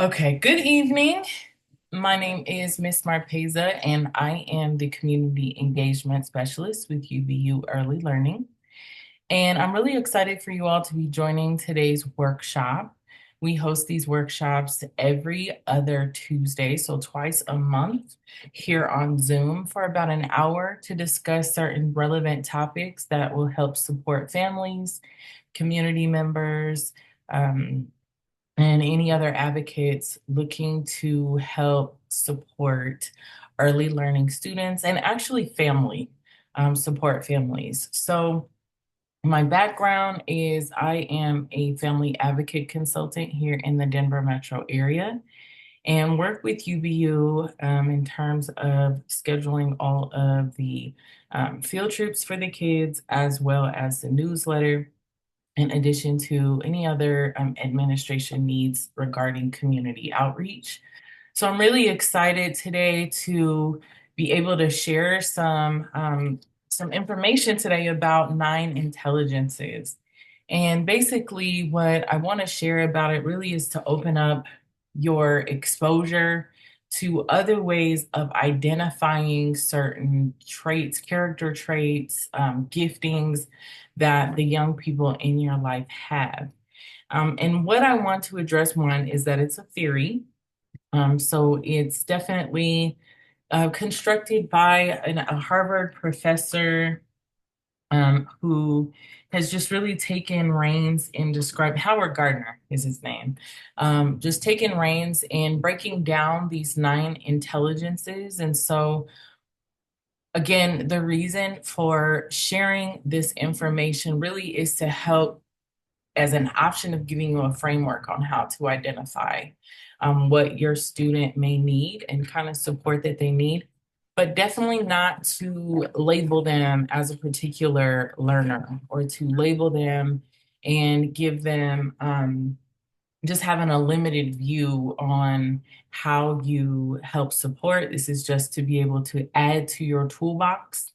Okay, good evening. My name is Miss Marpeza, and I am the Community Engagement Specialist with UVU Early Learning. And I'm really excited for you all to be joining today's workshop. We host these workshops every other Tuesday, so twice a month here on Zoom for about an hour to discuss certain relevant topics that will help support families, community members, um, and any other advocates looking to help support early learning students and actually support families. So my background is I am a family advocate consultant here in the Denver metro area and work with UVU in terms of scheduling all of the field trips for the kids as well as the newsletter in addition to any other administration needs regarding community outreach. So I'm really excited today to be able to share some information today about nine intelligences. And basically, what I want to share about it really is to open up your exposure to other ways of identifying certain traits, character traits, giftings that the young people in your life have. And what I want to address one is that it's a theory. So it's definitely constructed by a Harvard professor who has just really taken reins in describe Howard Gardner is his name, just taken reins in breaking down these nine intelligences. And so, again, the reason for sharing this information really is to help as an option of giving you a framework on how to identify what your student may need and kind of support that they need, but definitely not to label them as a particular learner or to label them and give them just having a limited view on how you help support. This is just to be able to add to your toolbox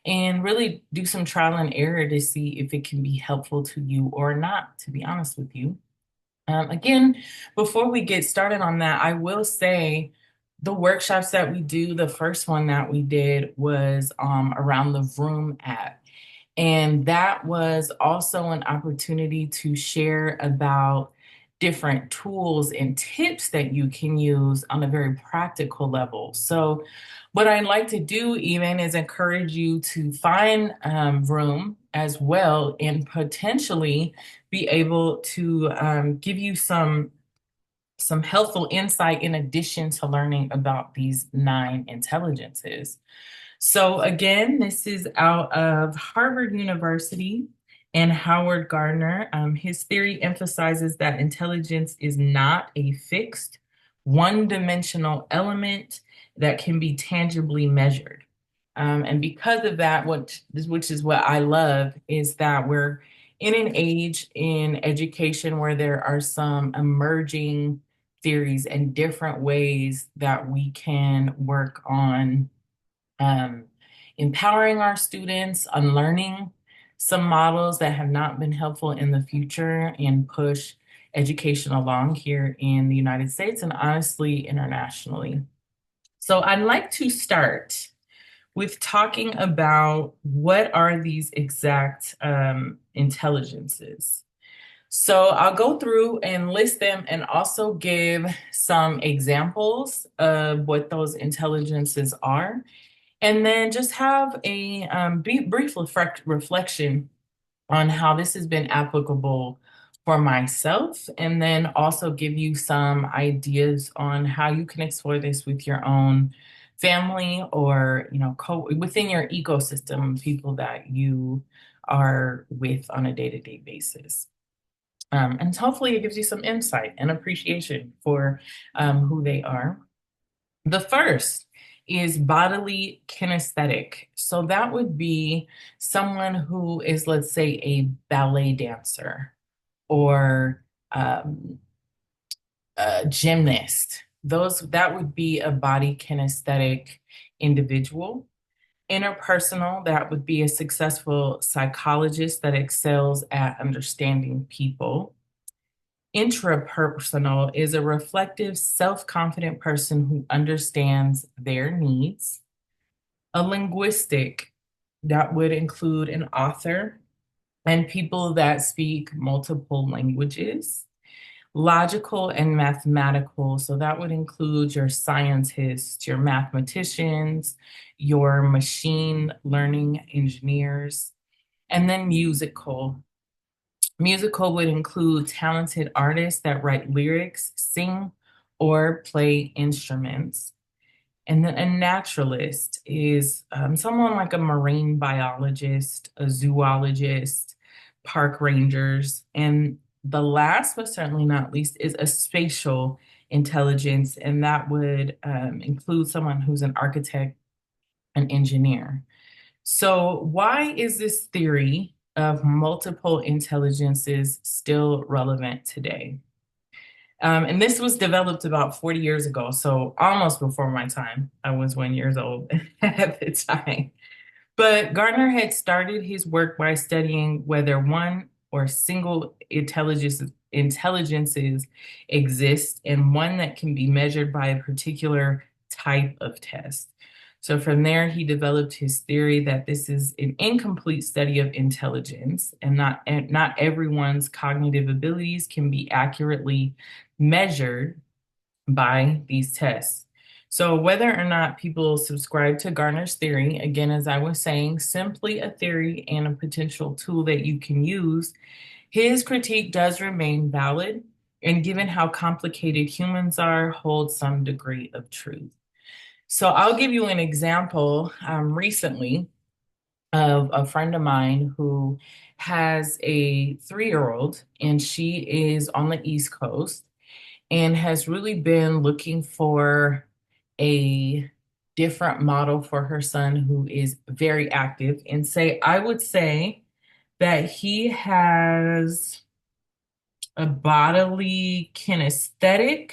and really do some trial and error to see if it can be helpful to you or not, to be honest with you. Again, before we get started on that, I will say the workshops that we do, the first one that we did was around the Vroom app. And that was also an opportunity to share about different tools and tips that you can use on a very practical level. So, what I'd like to do even is encourage you to find Vroom as well and potentially be able to give you some helpful insight in addition to learning about these nine intelligences. So again, this is out of Harvard University and Howard Gardner. His theory emphasizes that intelligence is not a fixed, one-dimensional element that can be tangibly measured. And because of that, which is what I love, is that we're in an age in education where there are some emerging theories and different ways that we can work on um, empowering our students, unlearning some models that have not been helpful in the future, and push education along here in the United States and honestly internationally. So I'd like to start with talking about what are these exact intelligences. So I'll go through and list them and also give some examples of what those intelligences are and then just have a brief reflection on how this has been applicable for myself, and then also give you some ideas on how you can explore this with your own family or, within your ecosystem, people that you are with on a day-to-day basis. And hopefully it gives you some insight and appreciation for who they are. The first is bodily kinesthetic. So that would be someone who is, let's say, a ballet dancer or um, a gymnast. That would be a body kinesthetic individual. Interpersonal, that would be a successful psychologist that excels at understanding people. Intrapersonal is a reflective, self-confident person who understands their needs. A linguistic, that would include an author and people that speak multiple languages. Logical and mathematical, so that would include your scientists, your mathematicians, your machine learning engineers, and then musical. Musical would include talented artists that write lyrics, sing, or play instruments. And then a naturalist is someone like a marine biologist, a zoologist, park rangers. And the last, but certainly not least, is a spatial intelligence. And that would include someone who's an architect, an engineer. So, why is this theory of multiple intelligences still relevant today? And this was developed about 40 years ago, so almost before my time. I was 1 years old at the time. But Gardner had started his work by studying whether one or single intelligences exist and one that can be measured by a particular type of test. So from there, he developed his theory that this is an incomplete study of intelligence, and not everyone's cognitive abilities can be accurately measured by these tests. So, whether or not people subscribe to Gardner's theory, again, as I was saying, simply a theory and a potential tool that you can use, his critique does remain valid, and given how complicated humans are, holds some degree of truth. So, I'll give you an example recently of a friend of mine who has a 3-year-old, and she is on the East Coast and has really been looking for a different model for her son who is very active. And I would say that he has a bodily kinesthetic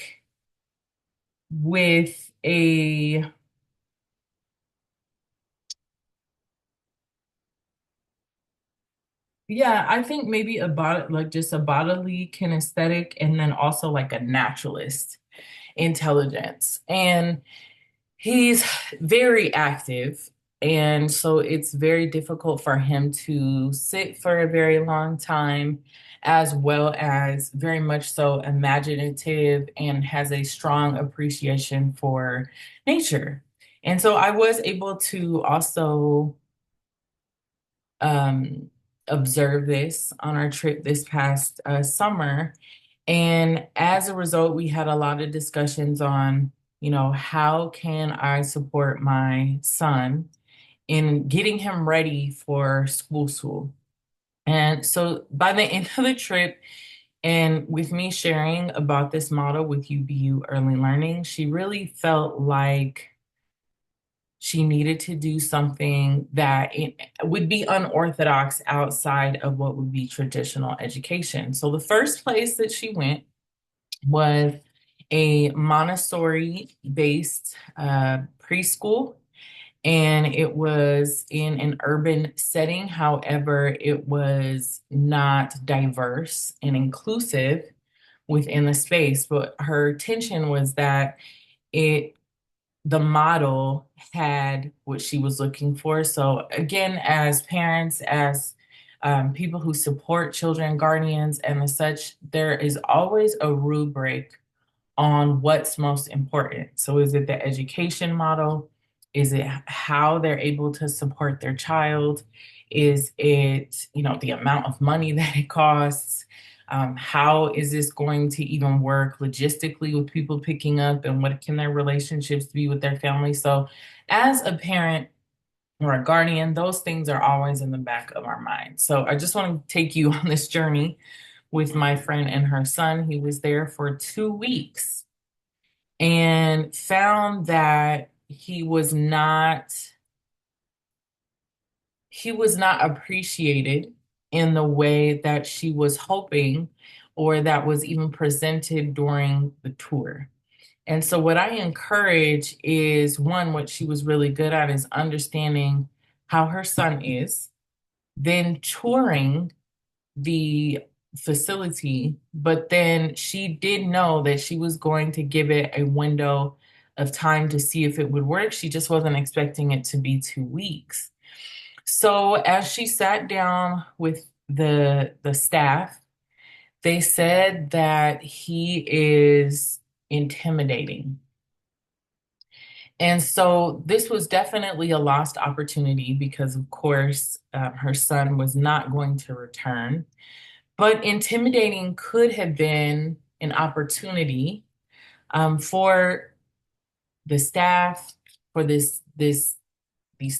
with I think maybe like just a bodily kinesthetic and then also like a naturalist intelligence. And he's very active, and so it's very difficult for him to sit for a very long time, as well as very much so imaginative and has a strong appreciation for nature. And so I was able to also um, observe this on our trip this past summer. And as a result, we had a lot of discussions on, how can I support my son in getting him ready for school. And so by the end of the trip, and with me sharing about this model with UBU Early Learning, she really felt like she needed to do something that it would be unorthodox outside of what would be traditional education. So the first place that she went was a Montessori based preschool, and it was in an urban setting. However, it was not diverse and inclusive within the space, but her attention was that it the model had what she was looking for. So again, as parents, as people who support children, guardians, and as such, there is always a rubric on what's most important. So is it the education model? Is it how they're able to support their child? Is it, the amount of money that it costs? How is this going to even work logistically with people picking up, and what can their relationships be with their family? So as a parent or a guardian, those things are always in the back of our mind. So I just want to take you on this journey with my friend and her son. He was there for 2 weeks and found that he was not appreciated in the way that she was hoping, or that was even presented during the tour. And so what I encourage is, one, what she was really good at is understanding how her son is, then touring the facility, but then she did know that she was going to give it a window of time to see if it would work. She just wasn't expecting it to be 2 weeks. So as she sat down with the staff, they said that he is intimidating. And so this was definitely a lost opportunity because, of course, her son was not going to return. But intimidating could have been an opportunity for the staff, for these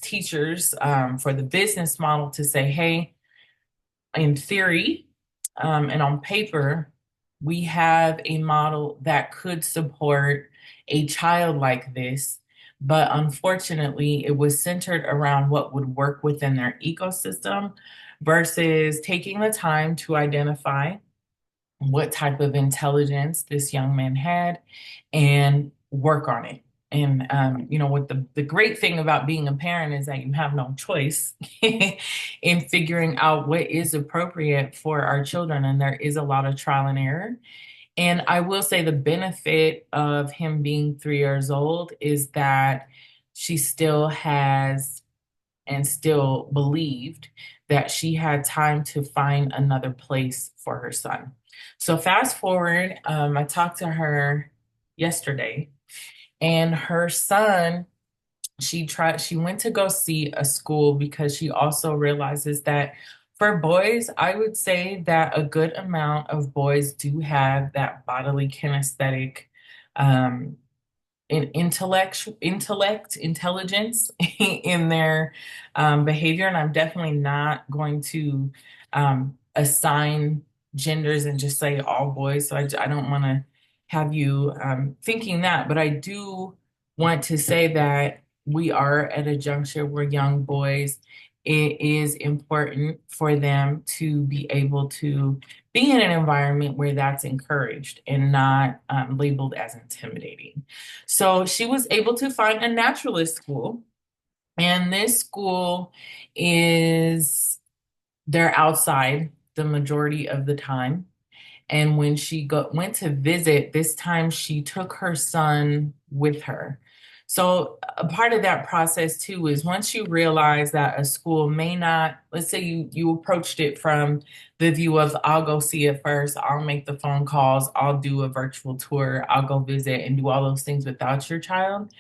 teachers, for the business model to say, hey, in theory, and on paper, we have a model that could support a child like this. But unfortunately, it was centered around what would work within their ecosystem versus taking the time to identify what type of intelligence this young man had and work on it. And what the great thing about being a parent is that you have no choice in figuring out what is appropriate for our children. And there is a lot of trial and error. And I will say the benefit of him being 3 years old is that she still has and still believed that she had time to find another place for her son. So fast forward, I talked to her yesterday, and her son, she went to go see a school because she also realizes that for boys, I would say that a good amount of boys do have that bodily kinesthetic um, intelligence in their behavior. And I'm definitely not going to assign genders and just say all boys. So I don't want to have you thinking that, but I do want to say that we are at a juncture where young boys, it is important for them to be able to be in an environment where that's encouraged and not labeled as intimidating. So she was able to find a naturalist school, and this school is they're outside the majority of the time. And when she went to visit, this time she took her son with her. So a part of that process too is once you realize that a school may not, let's say you approached it from the view of I'll go see it first, I'll make the phone calls, I'll do a virtual tour, I'll go visit and do all those things without your child.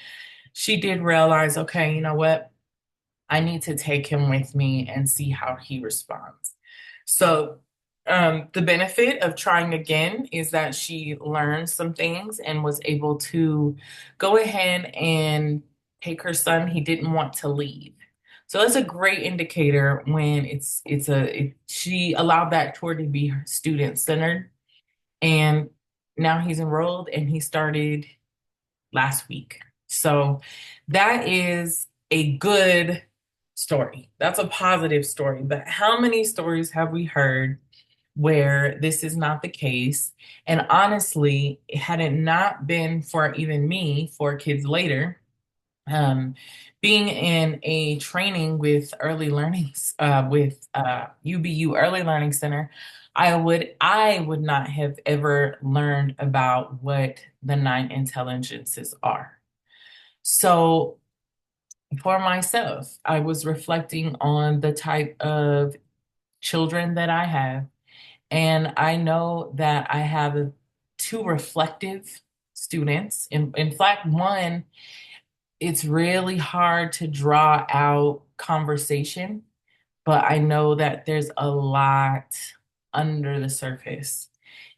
She did realize, okay, you know what? I need to take him with me and see how he responds. So, the benefit of trying again is that she learned some things and was able to go ahead and take her son. He didn't want to leave. So that's a great indicator when she allowed that tour to be student centered, and now he's enrolled and he started last week. So that is a good story. That's a positive story. But how many stories have we heard where this is not the case? And honestly, had it not been for even me, 4 kids later, um, being in a training with early learnings with UBU Early Learning Center, I would not have ever learned about what the 9 intelligences are. So for myself, I was reflecting on the type of children that I have, and I know that I have 2 reflective students. In fact, one, it's really hard to draw out conversation, but I know that there's a lot under the surface.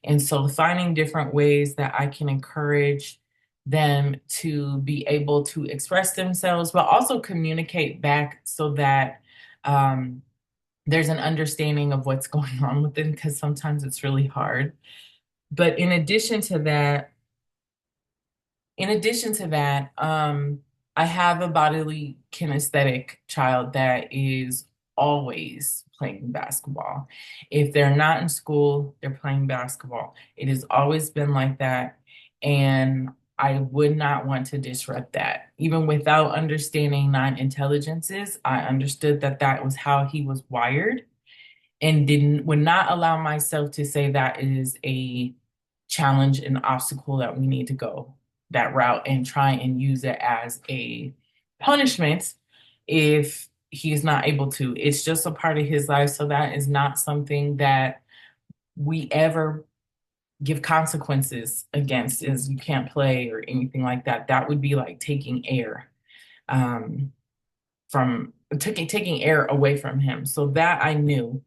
And so finding different ways that I can encourage them to be able to express themselves, but also communicate back so that um, there's an understanding of what's going on with them, because sometimes it's really hard. But in addition to that, I have a bodily kinesthetic child that is always playing basketball. If they're not in school, they're playing basketball. It has always been like that. And I would not want to disrupt that. Even without understanding 9 intelligences, I understood that that was how he was wired. and didn't would not allow myself to say that is a challenge and obstacle that we need to go that route and try and use it as a punishment if he is not able to. It's just a part of his life, so that is not something that we ever give consequences against, is you can't play or anything like that. That would be like taking air um, from taking air away from him. So that I knew.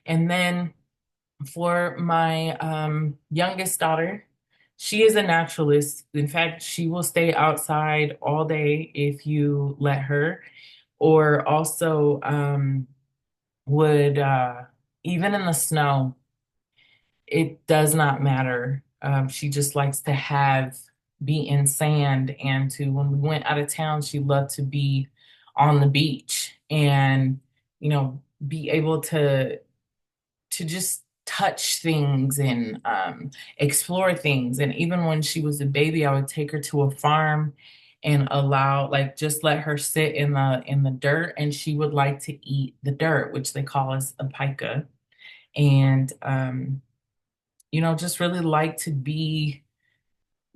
And then for my youngest daughter, she is a naturalist. In fact, she will stay outside all day if you let her, or also would even in the snow, it does not matter. She just likes to have be in sand, and to when we went out of town, she loved to be on the beach and be able to just touch things and explore things. And even when she was a baby, I would take her to a farm and allow, like, just let her sit in the dirt, and she would like to eat the dirt, which they call as a pica. And just really like to be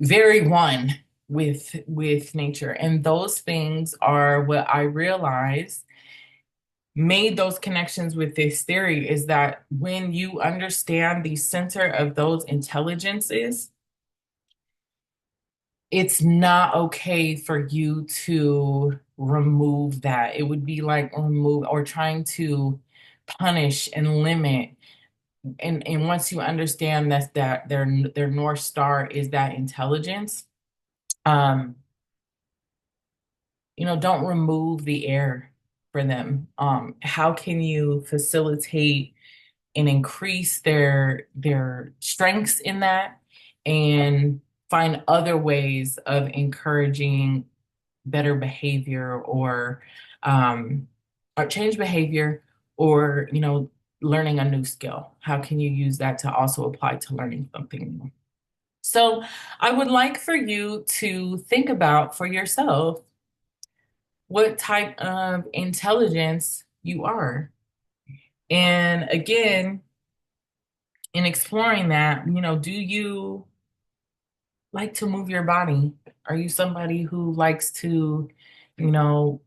very one with nature. And those things are what I realized made those connections with this theory, is that when you understand the center of those intelligences, it's not okay for you to remove that. It would be like remove or trying to punish and limit. And once you understand that their North Star is that intelligence, um, don't remove the air for them. How can you facilitate and increase their strengths in that, and find other ways of encouraging better behavior, um, or change behavior, or learning a new skill? How can you use that to also apply to learning something new? So I would like for you to think about for yourself what type of intelligence you are. And again, in exploring that, do you like to move your body? Are you somebody who likes to, you know,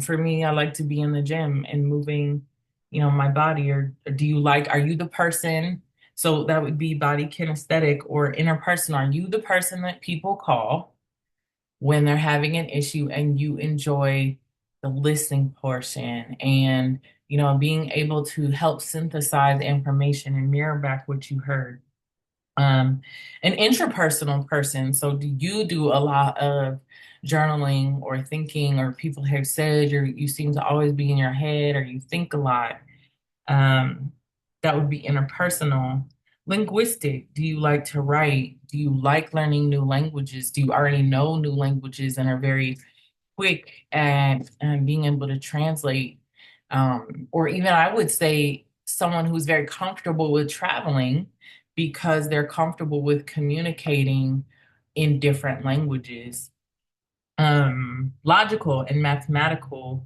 for me, I like to be in the gym and moving, my body? Or do you like, are you the person? So that would be body kinesthetic or interpersonal. Are you the person that people call when they're having an issue, and you enjoy the listening portion and, being able to help synthesize information and mirror back what you heard? um, an intrapersonal person. So do you do a lot of journaling or thinking, or people have said you seem to always be in your head, or you think a lot? Um, that would be interpersonal. Linguistic, do you like to write? Do you like learning new languages? Do you already know new languages and are very quick at being able to translate? Or even I would say someone who's very comfortable with traveling because they're comfortable with communicating in different languages. Logical and mathematical.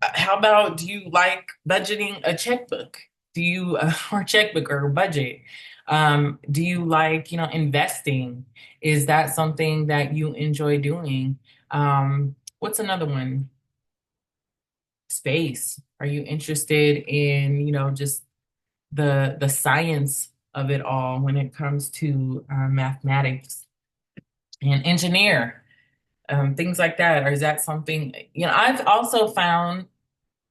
How about, do you like budgeting a checkbook? Do you, or checkbook or budget? Do you like, investing? Is that something that you enjoy doing? What's another one? Space. Are you interested in, just the science of it all when it comes to mathematics and engineer, things like that? Or is that something, I've also found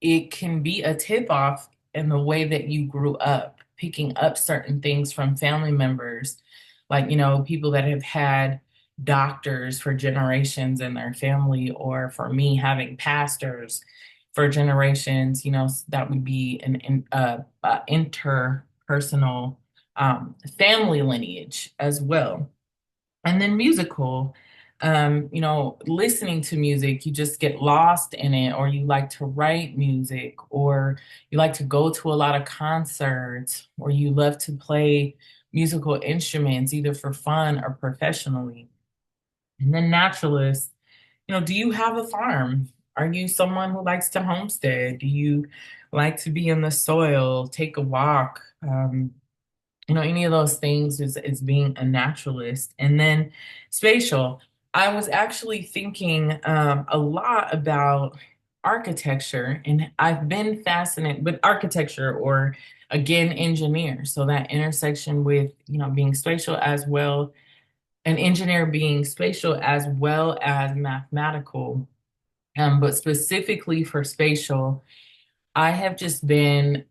it can be a tip off in the way that you grew up, picking up certain things from family members, like, people that have had doctors for generations in their family, or for me, having pastors for generations. That would be interpersonal family lineage as well. And then musical, listening to music, you just get lost in it, or you like to write music, or you like to go to a lot of concerts, or you love to play musical instruments, either for fun or professionally. And then naturalist, do you have a farm? Are you someone who likes to homestead? Do you like to be in the soil, take a walk? Any of those things is being a naturalist. And then spatial. I was actually thinking a lot about architecture, and I've been fascinated with architecture or again engineer. So that intersection with, being spatial as well, an engineer being spatial as well as mathematical. But specifically for spatial, I have just been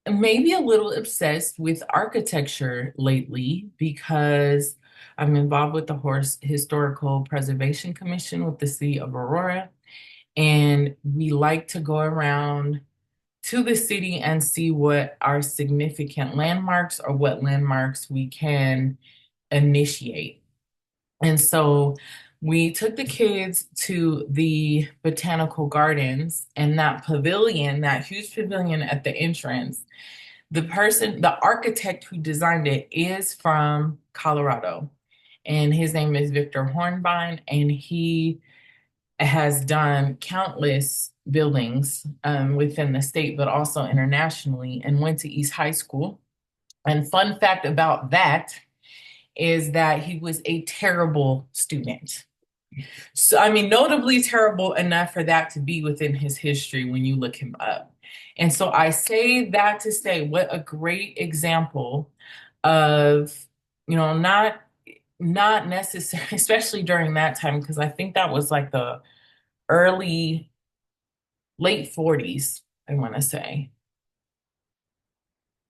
maybe a little obsessed with architecture lately because I'm involved with the Horse Historical Preservation Commission with the City of Aurora. And we like to go around to the city and see what are significant landmarks or what landmarks we can initiate. And so we took the kids to the botanical gardens and that pavilion, that huge pavilion at the entrance. The architect who designed it is from Colorado, and his name is Victor Hornbein, and he has done countless buildings within the state, but also internationally, and went to East High School. And fun fact about that is that he was a terrible student. So, I mean, notably terrible enough for that to be within his history when you look him up. And so I say that to say what a great example of, not necessarily, especially during that time, because I think that was like the early, late 40s, I want to say.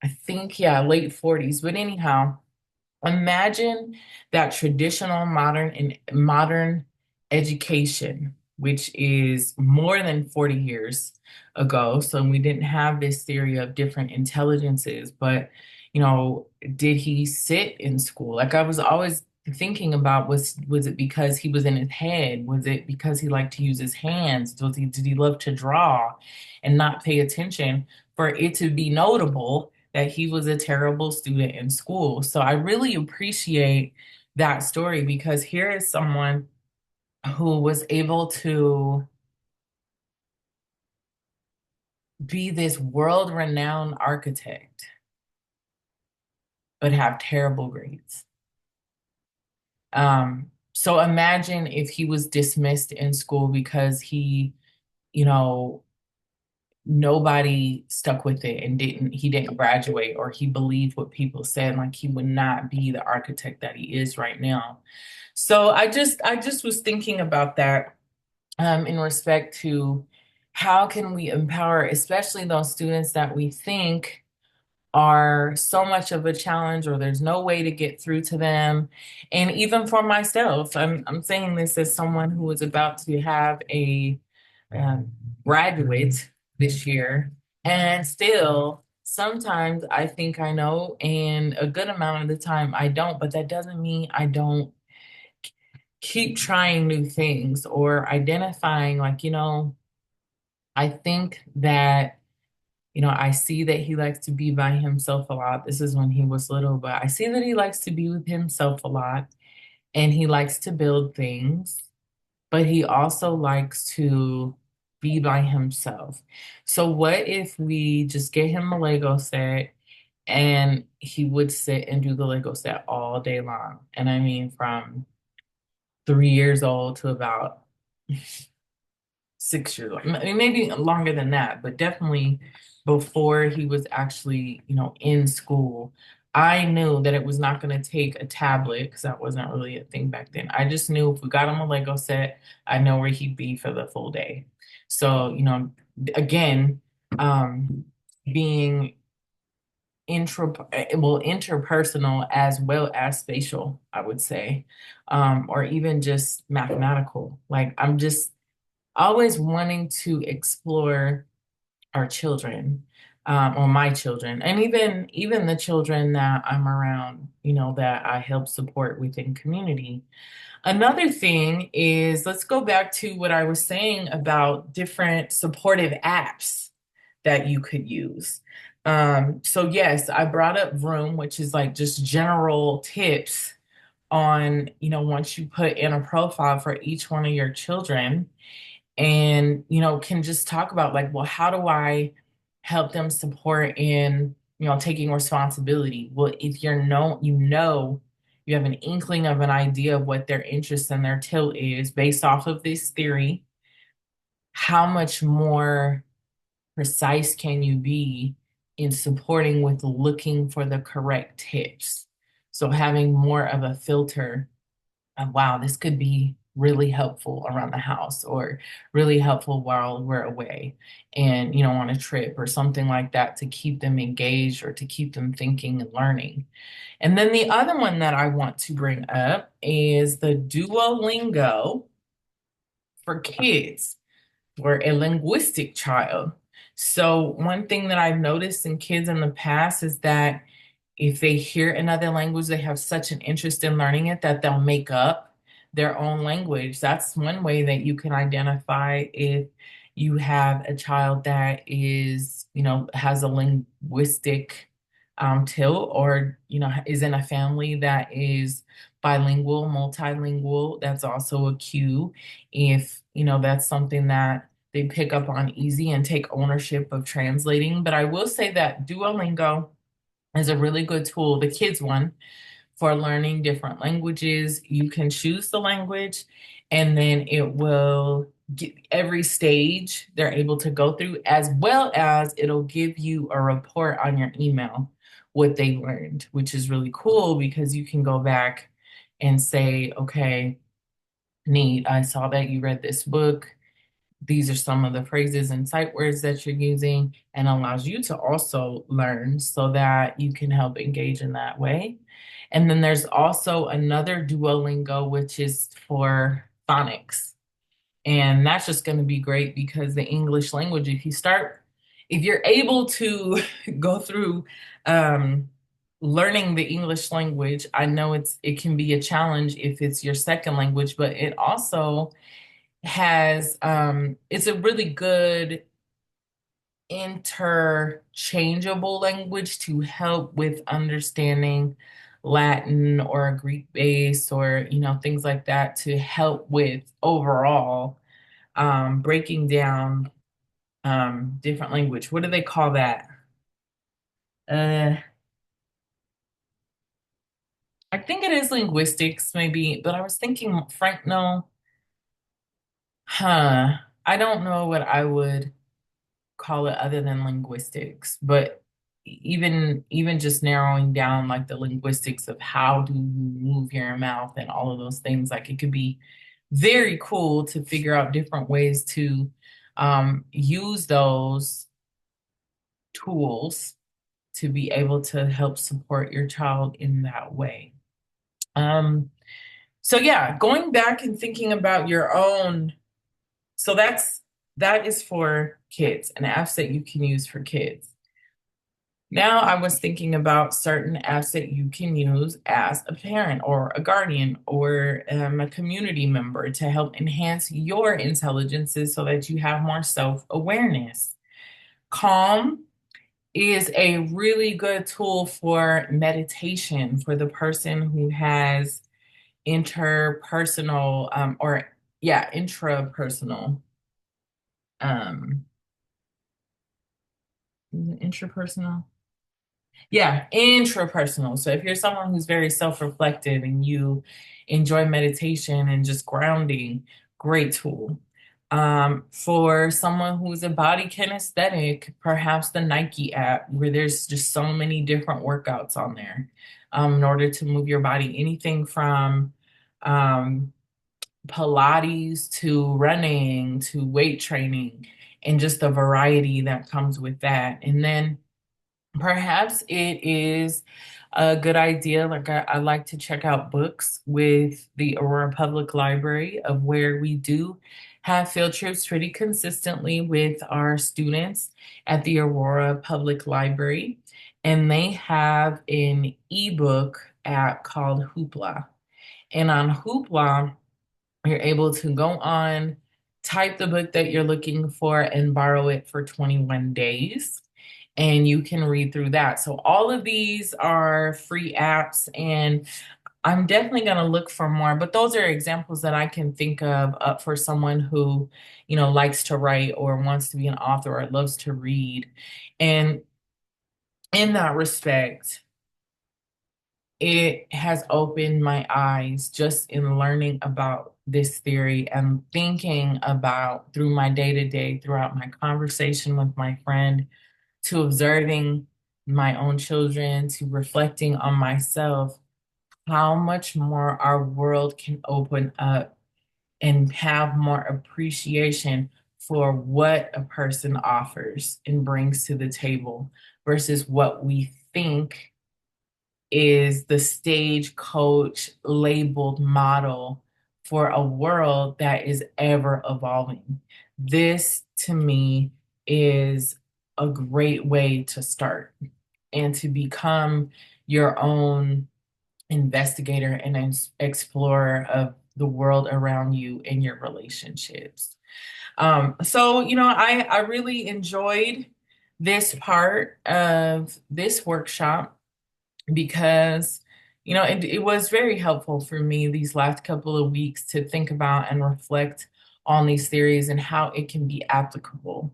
I think, yeah, late 40s. But anyhow, imagine that traditional modern education, which is more than 40 years ago. So we didn't have this theory of different intelligences, but did he sit in school? Like I was always thinking about was it because he was in his head? Was it because he liked to use his hands? Did he love to draw and not pay attention for it to be notable that he was a terrible student in school? So I really appreciate that story because here is someone who was able to be this world-renowned architect, but have terrible grades. So imagine if he was dismissed in school because you know, nobody stuck with it and he didn't graduate, or he believed what people said, like he would not be the architect that he is right now. So I just was thinking about that in respect to how can we empower, especially those students that we think are so much of a challenge or there's no way to get through to them. And even for myself, I'm saying this as someone who is about to have a um, graduate this year, and still sometimes I think I know, and a good amount of the time I don't, but that doesn't mean I don't keep trying new things or identifying, like, I think that, I see that he likes to be by himself a lot. This is when he was little, but I see that he likes to be with himself a lot and he likes to build things, but he also likes to be by himself. So what if we just get him a Lego set and he would sit and do the Lego set all day long? And I mean, from 3 years old to about 6 years old. I mean, maybe longer than that, but definitely before he was actually, in school. I knew that it was not going to take a tablet because that wasn't really a thing back then. I just knew if we got him a Lego set, I know where he'd be for the full day. So, again, um, being interpersonal as well as spatial, I would say, or even just mathematical. Like I'm just always wanting to explore our children, or my children, and even the children that I'm around, that I help support within community. Another thing is, let's go back to what I was saying about different supportive apps that you could use. So yes, I brought up Vroom, which is like just general tips on, once you put in a profile for each one of your children and, can just talk about like, well, how do I help them support in, taking responsibility? Well, if you have an inkling of an idea of what their interest and their tilt is based off of this theory, how much more precise can you be in supporting with looking for the correct tips? So having more of a filter of, wow, this could be really helpful around the house or really helpful while we're away and, on a trip or something like that to keep them engaged or to keep them thinking and learning. And then the other one that I want to bring up is the Duolingo for kids or a linguistic child. So, one thing that I've noticed in kids in the past is that if they hear another language, they have such an interest in learning it that they'll make up their own language. That's one way that you can identify if you have a child that is, has a linguistic tilt or, is in a family that is bilingual, multilingual. That's also a cue if, that's something that they pick up on easy and take ownership of translating. But I will say that Duolingo is a really good tool, the kids one, for learning different languages. You can choose the language and then it will get every stage they're able to go through, as well as it'll give you a report on your email what they learned, which is really cool because you can go back and say, okay, neat, I saw that you read this book. These are some of the phrases and sight words that you're using, and allows you to also learn so that you can help engage in that way. And then there's also another Duolingo, which is for phonics. And that's just going to be great because the English language, if you're able to go through learning the English language, I know it can be a challenge if it's your second language, but it also it's a really good interchangeable language to help with understanding Latin or a Greek base or, things like that to help with overall breaking down different language. What do they call that? Uh, I think it is linguistics, maybe, but I was thinking, Frank, no, huh? I don't know what I would call it other than linguistics, but even just narrowing down like the linguistics of how do you move your mouth and all of those things, like it could be very cool to figure out different ways to use those tools to be able to help support your child in that way. Um, so yeah, going back and thinking about your own, so that is for kids, an apps that you can use for kids. Now I was thinking about certain apps that you can use as a parent or a guardian or a community member to help enhance your intelligences so that you have more self-awareness. Calm is a really good tool for meditation for the person who has interpersonal or yeah, intrapersonal um intrapersonal. Yeah, intrapersonal. So if you're someone who's very self-reflective and you enjoy meditation and just grounding, great tool. For someone who's a body kinesthetic, perhaps the Nike app, where there's just so many different workouts on there, in order to move your body, anything from um, Pilates to running to weight training, and just the variety that comes with that. And then perhaps it is a good idea. Like I like to check out books with the Aurora Public Library, of where we do have field trips pretty consistently with our students at the Aurora Public Library. And they have an ebook app called Hoopla. And on Hoopla, you're able to go on, type the book that you're looking for, and borrow it for 21 days. And you can read through that. So all of these are free apps, and I'm definitely going to look for more, but those are examples that I can think of for someone who, likes to write or wants to be an author or loves to read. And in that respect, it has opened my eyes just in learning about this theory and thinking about through my day to day, throughout my conversation with my friend, to observing my own children, to reflecting on myself, how much more our world can open up and have more appreciation for what a person offers and brings to the table versus what we think is the stagecoach labeled model for a world that is ever evolving. This to me is a great way to start and to become your own investigator and explorer of the world around you and your relationships. I really enjoyed this part of this workshop because it was very helpful for me these last couple of weeks to think about and reflect on these theories and how it can be applicable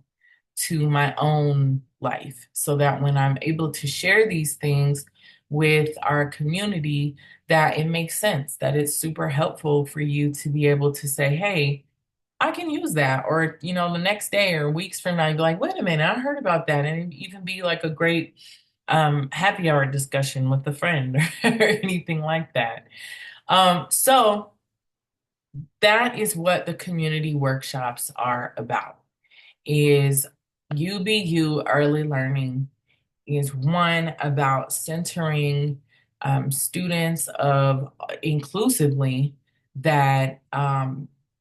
to my own life so that when I'm able to share these things with our community, that it makes sense, that it's super helpful for you to be able to say, hey, I can use that. Or, the next day or weeks from now, you'd be like, wait a minute, I heard about that. And it'd even be like a great happy hour discussion with a friend or anything like that. So that is what the community workshops are about, is UBU early learning is one about centering students of inclusively that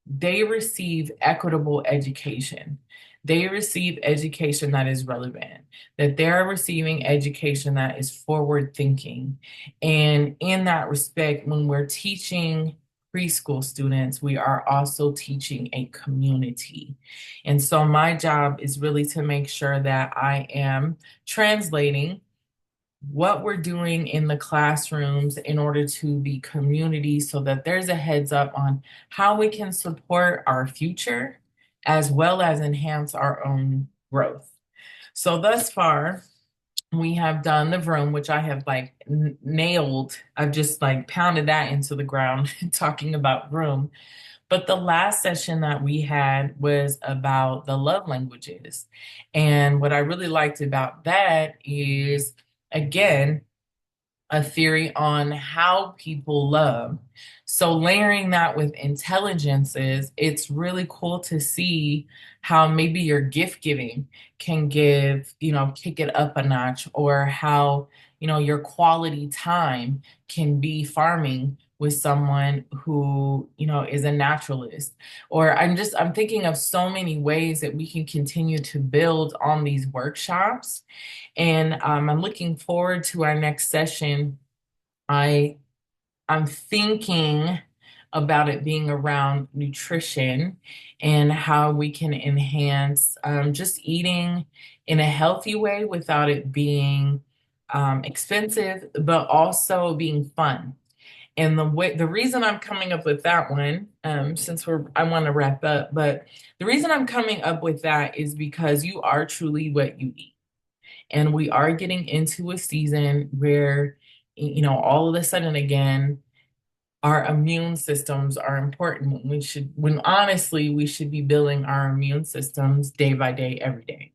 they receive equitable education. They receive education that is relevant, that they're receiving education that is forward thinking. And in that respect, when we're teaching preschool students, we are also teaching a community. And so my job is really to make sure that I am translating what we're doing in the classrooms in order to the community so that there's a heads up on how we can support our future as well as enhance our own growth. So thus far, we have done the room, which I have like nailed. I've just like pounded that into the ground talking about room. But the last session that we had was about the love languages. And what I really liked about that is, again, a theory on how people love. So layering that with intelligences, it's really cool to see how maybe your gift giving can kick it up a notch, or how, your quality time can be farming with someone who, is a naturalist. Or I'm thinking of so many ways that we can continue to build on these workshops, and I'm looking forward to our next session. I I'm thinking about it being around nutrition and how we can enhance just eating in a healthy way without it being expensive, but also being fun. And the reason I'm coming up with that one, since I want to wrap up, but the reason I'm coming up with that is because you are truly what you eat. And we are getting into a season where, all of a sudden again, our immune systems are important. When honestly, we should be building our immune systems day by day, every day.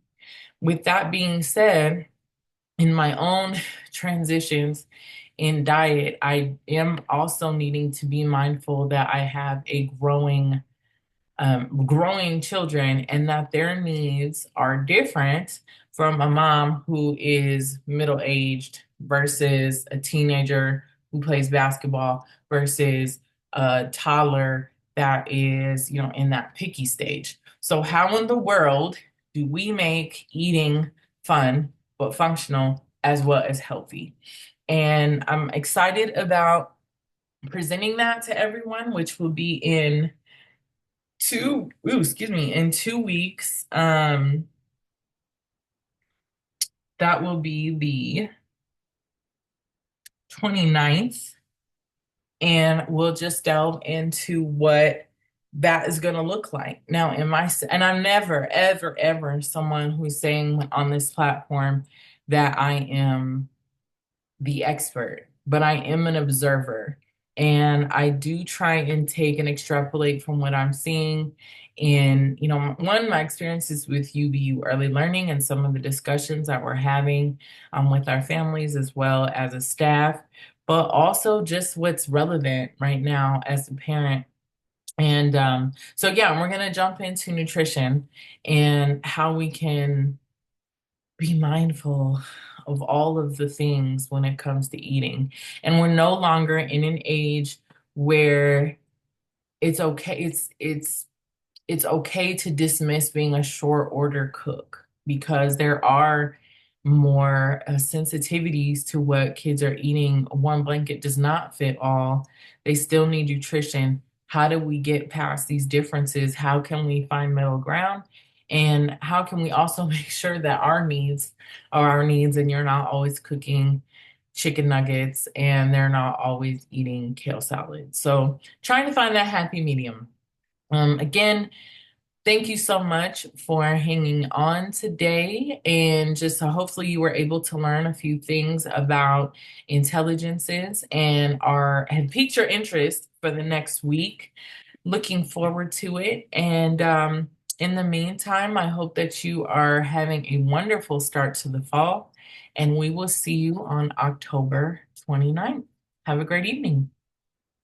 With that being said, in my own transitions in diet, I am also needing to be mindful that I have a growing children, and that their needs are different from a mom who is middle aged versus a teenager who plays basketball versus a toddler that is, in that picky stage. So, how in the world do we make eating fun but functional as well as healthy? And I'm excited about presenting that to everyone, which will be in in 2 weeks. That will be the 29th and we'll just delve into what that is going to look like. Now, and I'm never, ever, ever someone who's saying on this platform that I am the expert, but I am an observer. And I do try and take and extrapolate from what I'm seeing in, one, my experiences with UBU early learning and some of the discussions that we're having with our families as well as a staff, but also just what's relevant right now as a parent. And so, yeah, we're going to jump into nutrition and how we can be mindful of all of the things when it comes to eating. And we're no longer in an age where it's okay. It's okay to dismiss being a short order cook because there are more sensitivities to what kids are eating. One blanket does not fit all. They still need nutrition. How do we get past these differences? How can we find middle ground? And how can we also make sure that our needs are our needs and you're not always cooking chicken nuggets and they're not always eating kale salad? So trying to find that happy medium. Again, thank you so much for hanging on today. And just hopefully you were able to learn a few things about intelligences and have piqued your interest for the next week. Looking forward to it. And in the meantime, I hope that you are having a wonderful start to the fall. And we will see you on October 29th. Have a great evening.